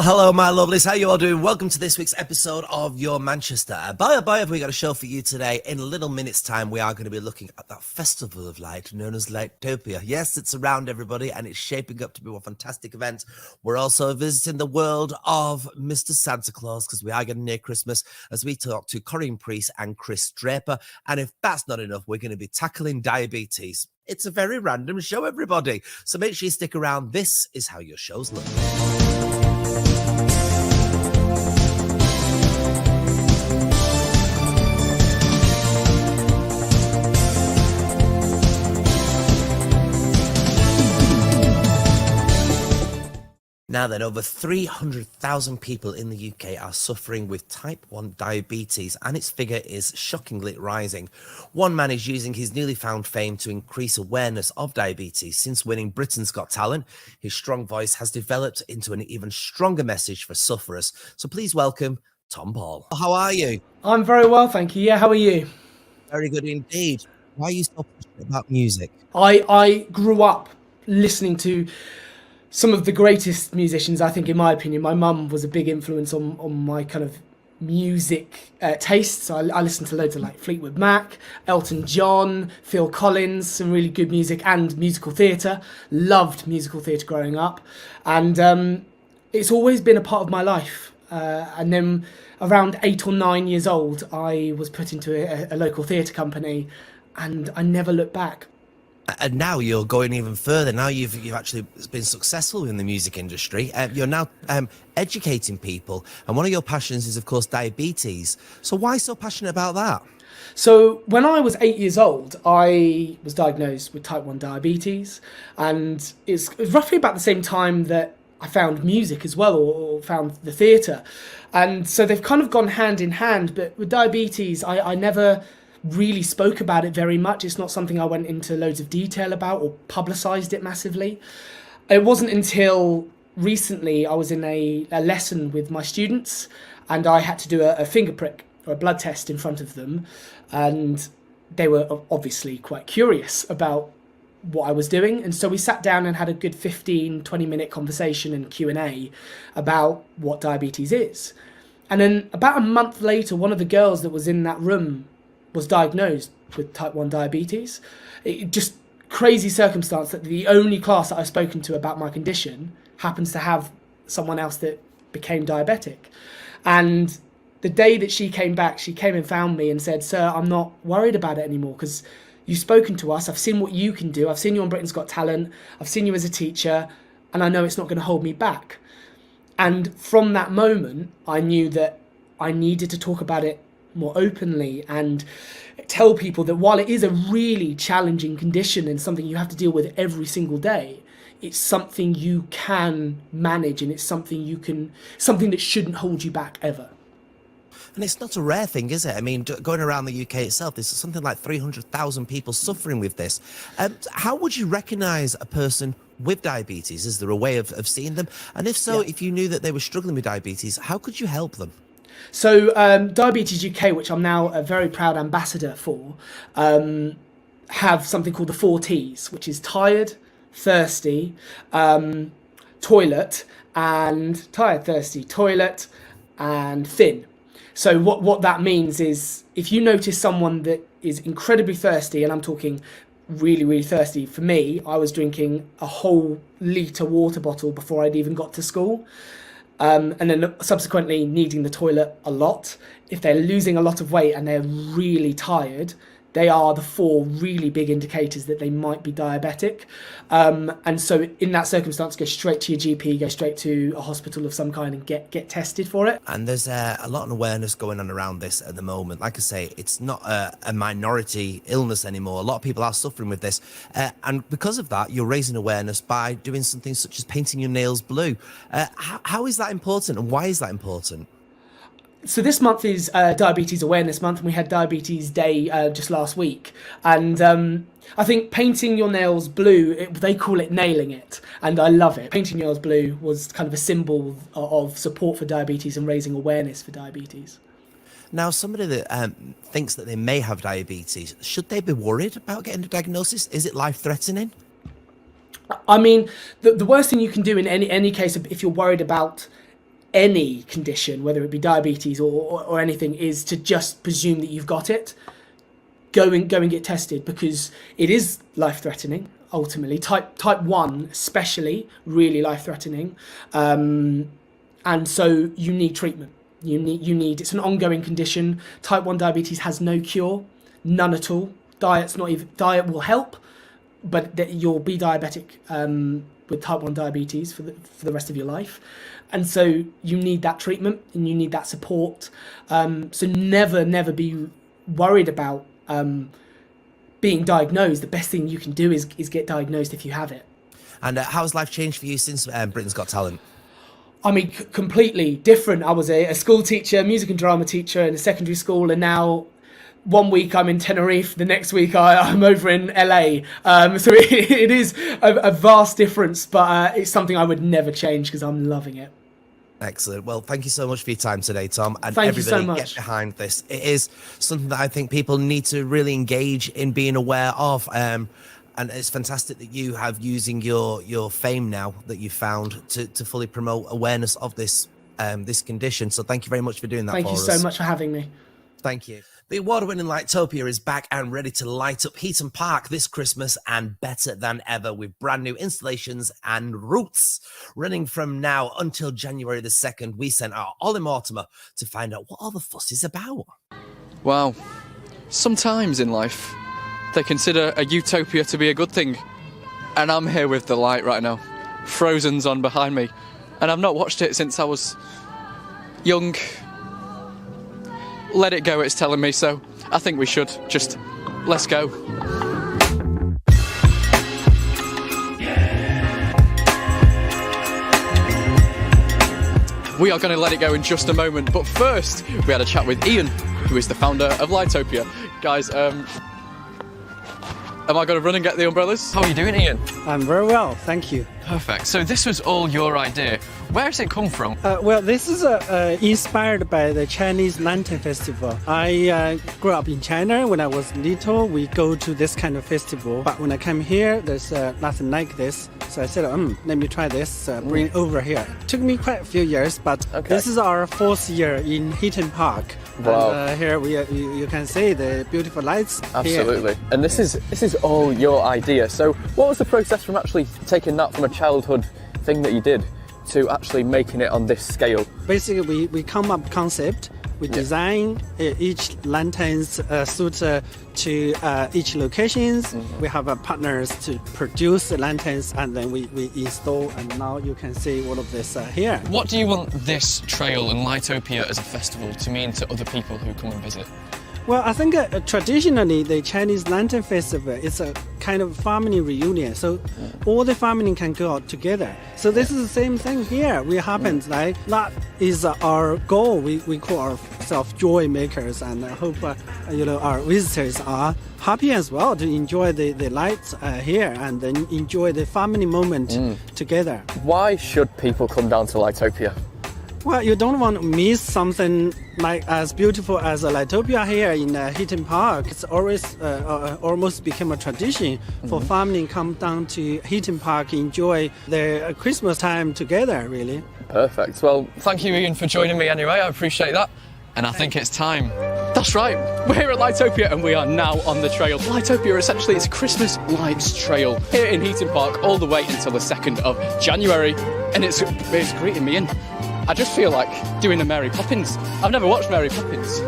Well, hello, my lovelies. How you all doing? Welcome to this week's episode of Your Manchester. Bye, have we got a show for you today. In a little minute's time, we are going to be looking at that festival of light known as Lightopia. Yes, it's around, everybody, and it's shaping up to be a fantastic event. We're also visiting the world of Mr. Santa Claus because we are getting near Christmas as we talk to Corinne Priest and Chris Draper. And if that's not enough, we're going to be tackling diabetes. It's a very random show, everybody. So make sure you stick around. This is how your shows look. Now then, over 300,000 people in the UK are suffering with type 1 diabetes, and its figure is shockingly rising. One man is using his newly found fame to increase awareness of diabetes. Since winning Britain's Got Talent, his strong voice has developed into an even stronger message for sufferers. So please welcome Tom Paul. How are you? I'm very well, thank you. Yeah, how are you? Very good indeed. Why are you so passionate about music? I grew up listening to some of the greatest musicians, I think, in my opinion. My mum was a big influence on my kind of music tastes. So I listened to loads of like Fleetwood Mac, Elton John, Phil Collins, some really good music, and musical theatre. Loved musical theatre growing up. And it's always been a part of my life. And then around 8 or 9 years old, I was put into a local theatre company, and I never looked back. And now you're going even further. Now you've actually been successful in the music industry. You're now educating people. And one of your passions is, of course, diabetes. So why so passionate about that? So when I was 8 years old, I was diagnosed with type 1 diabetes. And it was roughly about the same time that I found music as well, or found the theatre. And so they've kind of gone hand in hand. But with diabetes, I never really spoke about it very much. It's not something I went into loads of detail about or publicised it massively. It wasn't until recently I was in a lesson with my students, and I had to do a finger prick or a blood test in front of them, and they were obviously quite curious about what I was doing. And so we sat down and had a good 15-20 minute conversation and Q&A about what diabetes is. And then about a month later, one of the girls that was in that room was diagnosed with type 1 diabetes. It just crazy circumstance that the only class that I've spoken to about my condition happens to have someone else that became diabetic. And the day that she came back, she came and found me and said, "Sir, I'm not worried about it anymore because you've spoken to us. I've seen what you can do. I've seen you on Britain's Got Talent. I've seen you as a teacher, and I know it's not going to hold me back." And from that moment, I knew that I needed to talk about it more openly and tell people that while it is a really challenging condition and something you have to deal with every single day, it's something you can manage, and it's something that shouldn't hold you back ever. And it's not a rare thing, is it? I mean, going around the UK itself, there's something like 300,000 people suffering with this. How would you recognise a person with diabetes? Is there a way of seeing them? And if so, if you knew that they were struggling with diabetes, how could you help them? So Diabetes UK, which I'm now a very proud ambassador for, have something called the 4 T's, which is tired, thirsty, toilet, and tired, thirsty, toilet, and thin. So what that means is if you notice someone that is incredibly thirsty, and I'm talking really, really thirsty. For me, I was drinking a whole litre water bottle before I'd even got to school. And then subsequently needing the toilet a lot. If they're losing a lot of weight and they're really tired, they are the 4 really big indicators that they might be diabetic. And so in that circumstance, go straight to your GP, go straight to a hospital of some kind and get tested for it. And there's a lot of awareness going on around this at the moment. Like I say, it's not a minority illness anymore. A lot of people are suffering with this. And because of that, you're raising awareness by doing something such as painting your nails blue. How is that important, and why is that important? So this month is Diabetes Awareness Month, and we had Diabetes Day just last week. And I think painting your nails blue, they call it nailing it, and I love it. Painting your nails blue was kind of a symbol of support for diabetes and raising awareness for diabetes. Now, somebody that thinks that they may have diabetes, should they be worried about getting a diagnosis? Is it life-threatening? I mean, the worst thing you can do in any case, if you're worried about any condition, whether it be diabetes or anything, is to just presume that you've got it. Go and get tested, because it is life-threatening. Ultimately, type 1 especially, really life-threatening, and so you need treatment. You need. It's an ongoing condition. Type 1 diabetes has no cure, none at all. Diet will help, but you'll be diabetic with type 1 diabetes for the rest of your life, and so you need that treatment and you need that support. So never be worried about being diagnosed. The best thing you can do is get diagnosed if you have it. And how has life changed for you since Britain's Got Talent? I mean, completely different. I was a school teacher, music and drama teacher in a secondary school, and now one week I'm in Tenerife, the next week I'm over in LA. So it is a vast difference, but it's something I would never change because I'm loving it. Excellent. Well, thank you so much for your time today, Tom. And thank you everybody so much. Get behind this. It is something that I think people need to really engage in being aware of. And it's fantastic that you have using your fame now that you found to fully promote awareness of this this condition. So thank you very much for doing that. Thank you so much for having me. Thank you. The award-winning Lightopia is back and ready to light up Heaton Park this Christmas, and better than ever with brand new installations and routes. Running from now until January the 2nd, we sent out Oli Mortimer to find out what all the fuss is about. Wow. Sometimes in life, they consider a utopia to be a good thing. And I'm here with the light right now. Frozen's on behind me. And I've not watched it since I was young. Let it go, it's telling me, so I think we should just let's go. We are going to let it go in just a moment, but first we had a chat with Ian, who is the founder of Lightopia. Guys, am I going to run and get the umbrellas? How are you doing, Ian? I'm very well, thank you. Perfect. So this was all your idea. Where does it come from? Well, this is inspired by the Chinese Lantern Festival. I grew up in China. When I was little, we go to this kind of festival. But when I came here, there's nothing like this. So I said, let me try this, bring it over here. It took me quite a few years, but this is our 4th year in Heaton Park. Wow. And here you can see the beautiful lights. Absolutely. Here. And this is all your idea. So what was the process from actually taking that from a childhood thing that you did to actually making it on this scale? Basically, we come up concept. We design each lanterns suit to each locations. We have partners to produce the lanterns, and then we install. And now you can see all of this here. What do you want this trail and Lightopia as a festival to mean to other people who come and visit? Well, I think traditionally the Chinese Lantern Festival is a kind of family reunion, so all the family can go out together. So this is the same thing here. We happen like that is our goal. We call ourselves joy makers, and I hope our visitors are happy as well to enjoy the lights here and then enjoy the family moment together. Why should people come down to Lightopia? Well, you don't want to miss something like as beautiful as a Lightopia here in Heaton Park. It's always almost become a tradition for family come down to Heaton Park, enjoy their Christmas time together, really. Perfect. Well, thank you, Ian, for joining me anyway. I appreciate that. And I think it's time. That's right. We're here at Lightopia and we are now on the trail. Lightopia, essentially, it's a Christmas lights trail here in Heaton Park all the way until the 2nd of January. And it's greeting me in. I just feel like doing a Mary Poppins. I've never watched Mary Poppins.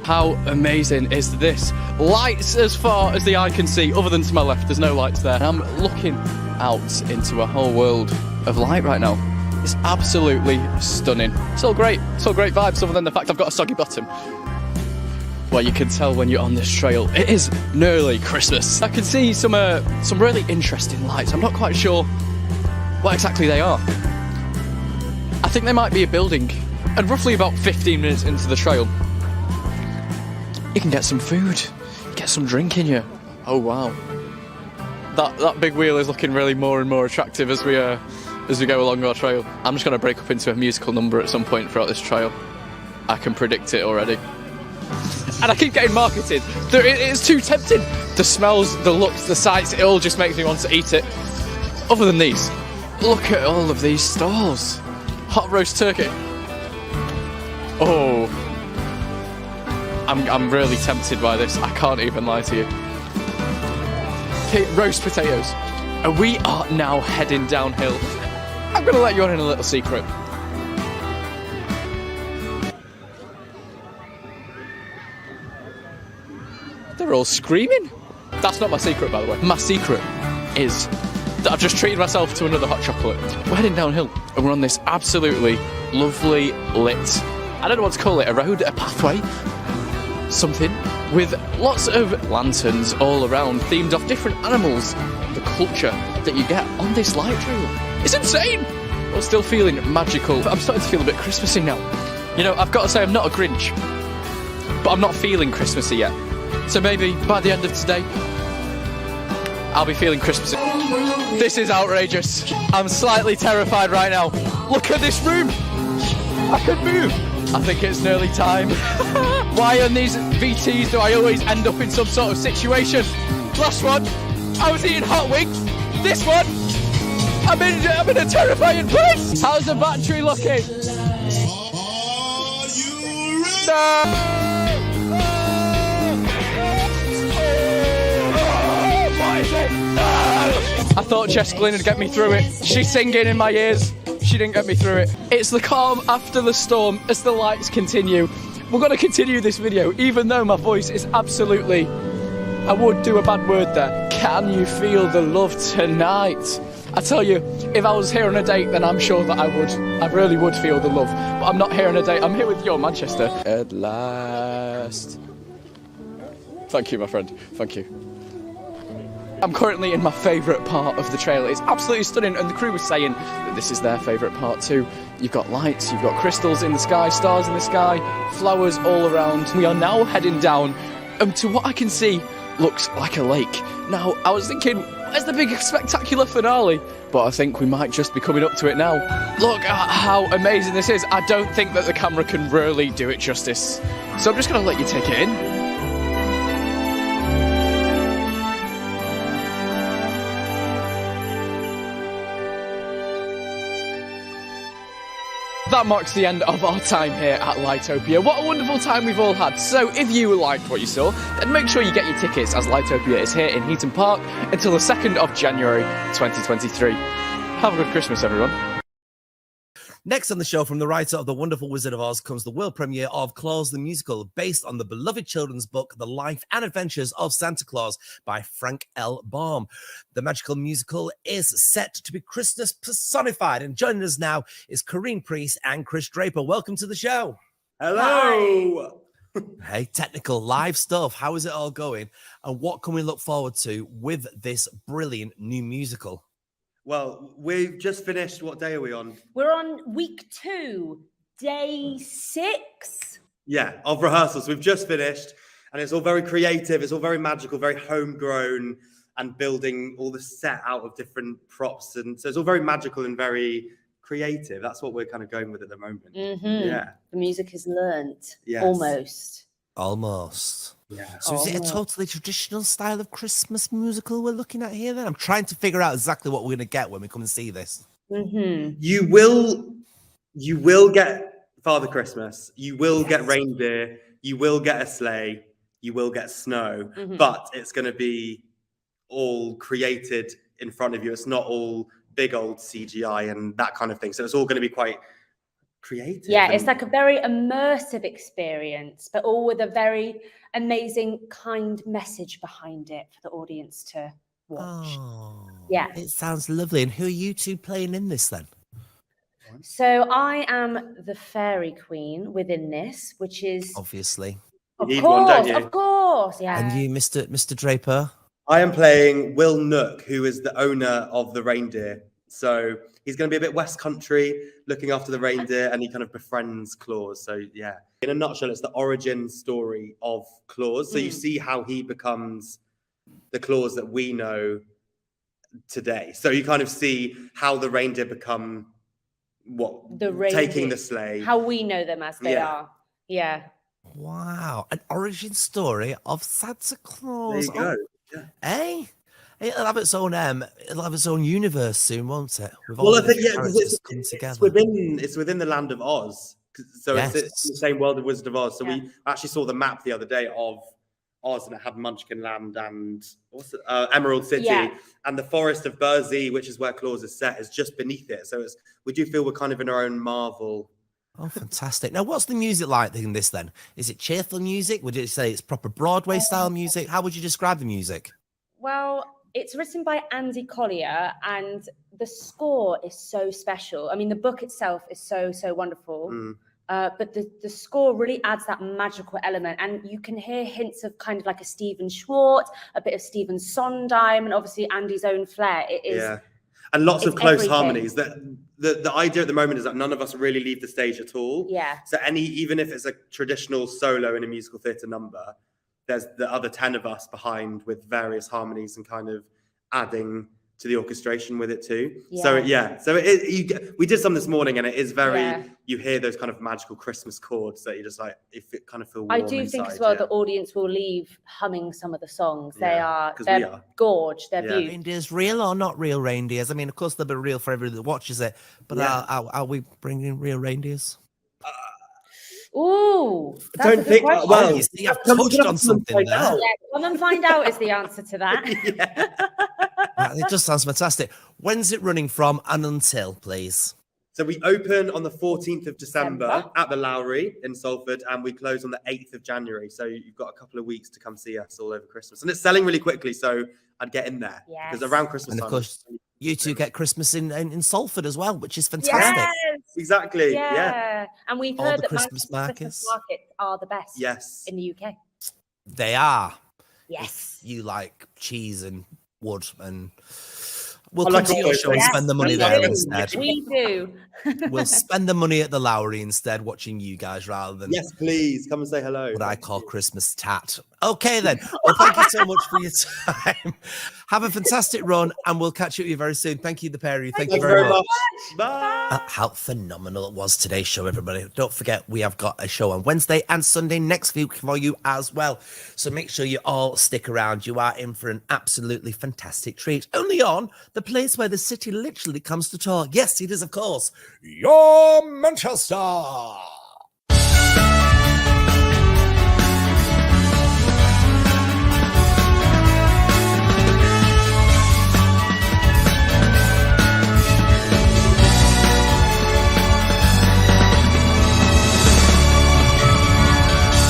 How amazing is this? Lights as far as the eye can see, other than to my left, there's no lights there. And I'm looking out into a whole world of light right now. It's absolutely stunning. It's all great vibes, other than the fact I've got a soggy bottom. Well, you can tell when you're on this trail, it is nearly Christmas. I can see some really interesting lights. I'm not quite sure what exactly they are. I think they might be a building. And roughly about 15 minutes into the trail, you can get some food, get some drink in you. Oh wow. That big wheel is looking really more and more attractive as we go along our trail. I'm just going to break up into a musical number at some point throughout this trail. I can predict it already. And I keep getting marketed. It's too tempting. The smells, the looks, the sights, it all just makes me want to eat it. Other than these. Look at all of these stalls. Hot roast turkey. Oh. I'm really tempted by this. I can't even lie to you. Okay, roast potatoes. And we are now heading downhill. I'm going to let you on in a little secret. They're all screaming. That's not my secret, by the way. My secret is that I've just treated myself to another hot chocolate. We're heading downhill, and we're on this absolutely lovely lit, I don't know what to call it, a road, a pathway, something, with lots of lanterns all around, themed off different animals. The culture that you get on this light trail. It's insane! I'm still feeling magical. I'm starting to feel a bit Christmassy now. You know, I've got to say I'm not a Grinch, but I'm not feeling Christmassy yet. So maybe by the end of today, I'll be feeling Christmassy. This is outrageous. I'm slightly terrified right now. Look at this room. I could move. I think it's nearly time. Why on these VTs do I always end up in some sort of situation? Last one, I was eating hot wings. This one, I'm in a terrifying place. How's the battery looking? No. I thought Jess Glynn would get me through it. She's singing in my ears. She didn't get me through it. It's the calm after the storm as the lights continue. We're going to continue this video, even though my voice is absolutely... I would do a bad word there. Can you feel the love tonight? I tell you, if I was here on a date, then I'm sure that I would. I really would feel the love. But I'm not here on a date. I'm here with your Manchester. At last. Thank you, my friend. Thank you. I'm currently in my favourite part of the trail. It's absolutely stunning, and the crew was saying that this is their favourite part too. You've got lights, you've got crystals in the sky, stars in the sky, flowers all around. We are now heading down to what I can see looks like a lake. Now, I was thinking, where's the big spectacular finale? But I think we might just be coming up to it now. Look at how amazing this is. I don't think that the camera can really do it justice. So I'm just going to let you take it in. That marks the end of our time here at Lightopia. What a wonderful time we've all had. So if you liked what you saw, then make sure you get your tickets, as Lightopia is here in Heaton Park until the 2nd of January 2023. Have a good Christmas, everyone. Next on the show, from the writer of The Wonderful Wizard of Oz, comes the world premiere of Claus The Musical, based on the beloved children's book, The Life and Adventures of Santa Claus by Frank L. Baum. The magical musical is set to be Christmas personified, and joining us now is Corinne Priest and Chris Draper. Welcome to the show. Hello. Hey, technical live stuff. How is it all going? And what can we look forward to with this brilliant new musical? Well, we've just finished. What day are we on? We're on week 2, day 6. Yeah, of rehearsals. We've just finished, and it's all very creative. It's all very magical, very homegrown, and building all the set out of different props. And so it's all very magical and very creative. That's what we're kind of going with at the moment. Mm-hmm. Yeah. The music is learnt. Yes. Almost. Yeah. So is it a totally traditional style of Christmas musical we're looking at here then? I'm trying to figure out exactly what we're going to get when we come and see this. Mm-hmm. You will get Father Christmas. You will get reindeer. You will get a sleigh. You will get snow. Mm-hmm. But it's going to be all created in front of you. It's not all big old CGI and that kind of thing. So it's all going to be quite creative. Yeah, it's like a very immersive experience, but all with a very amazing, kind message behind it for the audience to watch. Oh, Yeah. It sounds lovely. And who are you two playing in this then? So I am the fairy queen within this, which is Obviously. You need one, don't you? Of course, yeah. And you, Mr. Draper? I am playing Will Nook, who is the owner of the reindeer. So he's going to be a bit West Country, looking after the reindeer, and he kind of befriends Claus. So yeah, in a nutshell, it's the origin story of Claus. So you see how he becomes the Claus that we know today. So you kind of see how the reindeer become taking the sleigh. How we know them as they are. Yeah. Wow. An origin story of Santa Claus. There you go. Yeah. Eh? It'll have its own universe soon, won't it? With all Well, I the think different because characters come together. it's within the land of Oz, so it's in Yes. the same world of Wizard of Oz. So Yeah. we actually saw the map the other day of Oz, and it had Munchkin Land and Emerald City, Yeah. and the Forest of Burzee, which is where Claus is set, is just beneath it. So we do feel we're kind of in our own Marvel. Oh, fantastic. Now, what's the music like in this then? Is it cheerful music? Would you say it's proper Broadway style music? How would you describe the music? Well, it's written by Andy Collier, and the score is so special. I mean, the book itself is so wonderful, but the score really adds that magical element, and you can hear hints of kind of like a Stephen Schwartz, a bit of Stephen Sondheim, and obviously Andy's own flair. It is. Yeah. And lots of It's close everything. harmonies. The idea at the moment is that none of us really leave the stage at all. Yeah. So even if it's a traditional solo in a musical theatre number, there's the other 10 of us behind with various harmonies and kind of adding to the orchestration with it too. Yeah. So we did some this morning, and it is very, Yeah. you hear those kind of magical Christmas chords that you just like, if it kind of feel warm I do think as inside, well yeah. the audience will leave humming some of the songs. Yeah, 'cause we They're are. gorge. They're Yeah. beautiful. Reindeers, real or not real reindeers? I mean, of course, they'll be real for everybody that watches it, but Yeah. are we bringing real reindeers? Ooh, that's Don't a good think- question. well, You see, I've come on, touched come on on, something find there. out. Yeah, come and find out is the answer to that. It just sounds fantastic. When's it running from and until, please? So we open on the 14th of December December. at the Lowry in Salford, and we close on the 8th of January. So you've got a couple of weeks to come see us all over Christmas. And it's selling really quickly, so I'd get in there. Yes. Because around Christmas And of time... course, you two get Christmas in Salford as well, which is fantastic. Yes. Exactly, yeah. Yeah. And we've All heard the that Christmas Manchester markets. Christmas markets are the best Yes. in the UK. They are. Yes. You like cheese and wood, and we'll I come like to all your those show and things. spend the money we there do. instead. We do. We'll spend the money at the Lowry instead, watching you guys rather than Yes, please, come and say hello. what I call Christmas tat. Okay, then. Well, thank you so much for your time. Have a fantastic run, and we'll catch up with you very soon. Thank you, the pair of you. Thank you Thank you very very much. much. Bye. How phenomenal it was today's show, everybody. Don't forget, we have got a show on Wednesday and Sunday next week for you as well. So make sure you all stick around. You are in for an absolutely fantastic treat. Only on the place where the city literally comes to talk. Yes, it is, of course, your Manchester.